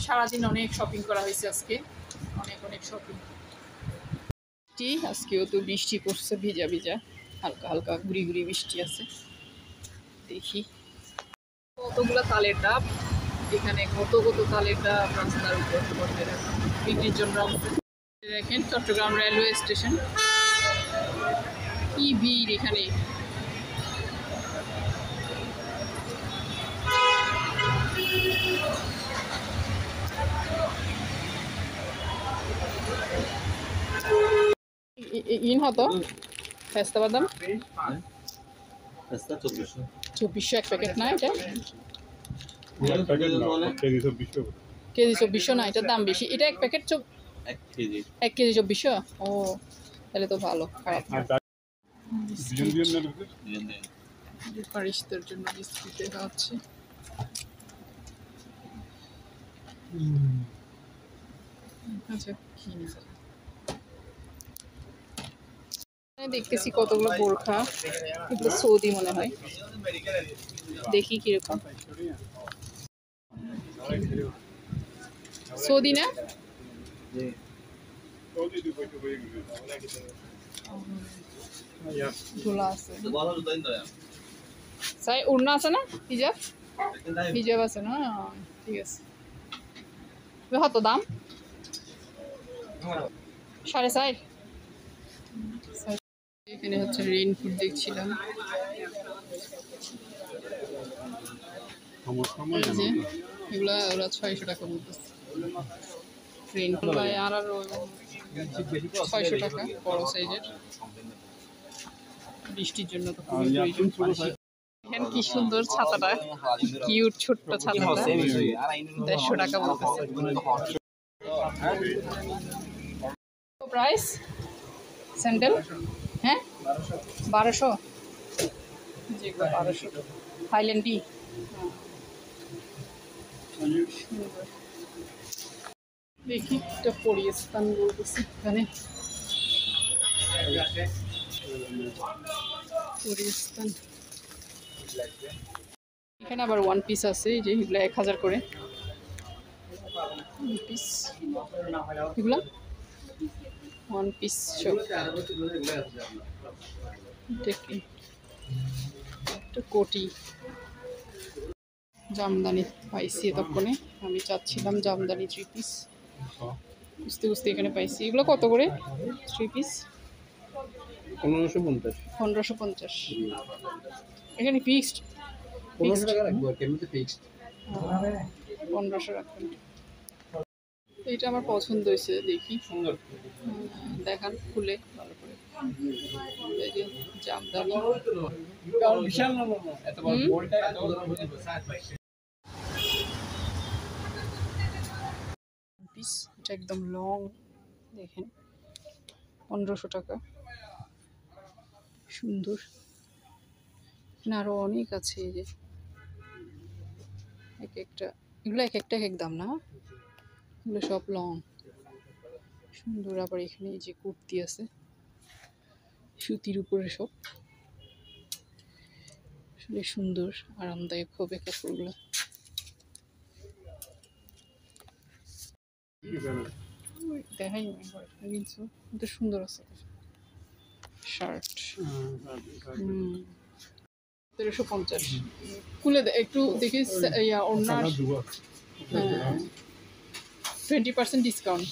সারাদিন অনেক শপিং করা হয়েছে আজকে, অনেক অনেক শপিং। আজকেও তো বৃষ্টি পড়ছে, ভিজা ভিজা, হালকা হালকা গুড়ি গুড়ি বৃষ্টি আছে। দেখি কতগুলো তালের ডাব, এখানে কত কত তালের ডাব রাস্তার উপর বিক্রির জন্য। দেখেন চট্টগ্রাম রেলওয়ে স্টেশন, কি ভিড় এখানে। ইন হতো পেস্তা বাদাম 2400 এক প্যাকেট না? এটা কেজি 2400 না, এটার দাম বেশি। এটা এক প্যাকেট 1 কেজি 2400। ও তাহলে তো ভালো, খারাপ না। ফারিস্তার জন্য বিস্কুট দেখা হচ্ছে। আচ্ছা দেখতেছি কতগুলো বোরখা, এগুলো সৌদি মনে হয়, দেখি কিরকম। সৌদি না? উড়না আছে না? হিজাব হিজাব আছে না? ঠিক আছে। কত দাম? 4.5। এখানে হচ্ছে রেইনকোট দেখছিলাম, এগুলা ওরা 600 টাকা বলতেছে রেইনকোট। আর 600 টাকা বড় সাইজের, বৃষ্টির জন্য তো খুবই প্রয়োজন। দেখেন কি সুন্দর ছাতাটা, কিউট ছোট্ট ছাতাটা, 150 টাকা বলতেছে। প্রাইস স্যান্ডেল, হ্যাঁ 1200, যেগুলো 1200। থাইল্যান্ডি দেখি, এটা পরিস্তান বলতেছি এখানে, পরিস্তান। এখানে আবার ওয়ান পিস আছে, এই যে এগুলো 1000 করে পিস, এগুলো ওয়ান পিস সব। দেখি একটা কোটি জামদানি পাইছি এতক্ষণে, আমি চাচ্ছিলাম জামদানি 3 পিস, বুঝতে বুঝতে এখানে পাইছি। এগুলো কত করে 3 পিস? 1550। এখানে ফিক্সড 1500 টাকা রাখবো, কেমনে ফিক্সড 1500 রাখবেন। এইটা আমার পছন্দ হয়েছে, দেখি সুন্দর, দেখান খুলে ভালো করে। এই যে জামদানি, বিশাল না এত বড় বলটা, এত বড় হয়ে যাবে 7/6 পিস। এটা একদম লং, দেখেন 1500 টাকা, সুন্দর। আরো অনেক আছে, এই যে এক একটা, এগুলো এক একটা এক দাম না, এগুলো সব লং, সুন্দর। আবার এখানে এই যে কুর্তি আছে সুতির উপরে, সব আসলে সুন্দর, আরামদায়ক হবে কাপড়গুলো। দেখাই কিন্তু সুন্দর আছে শার্ট, 1350। খুলে একটু দেখি, ওনার 20% ডিসকাউন্ট।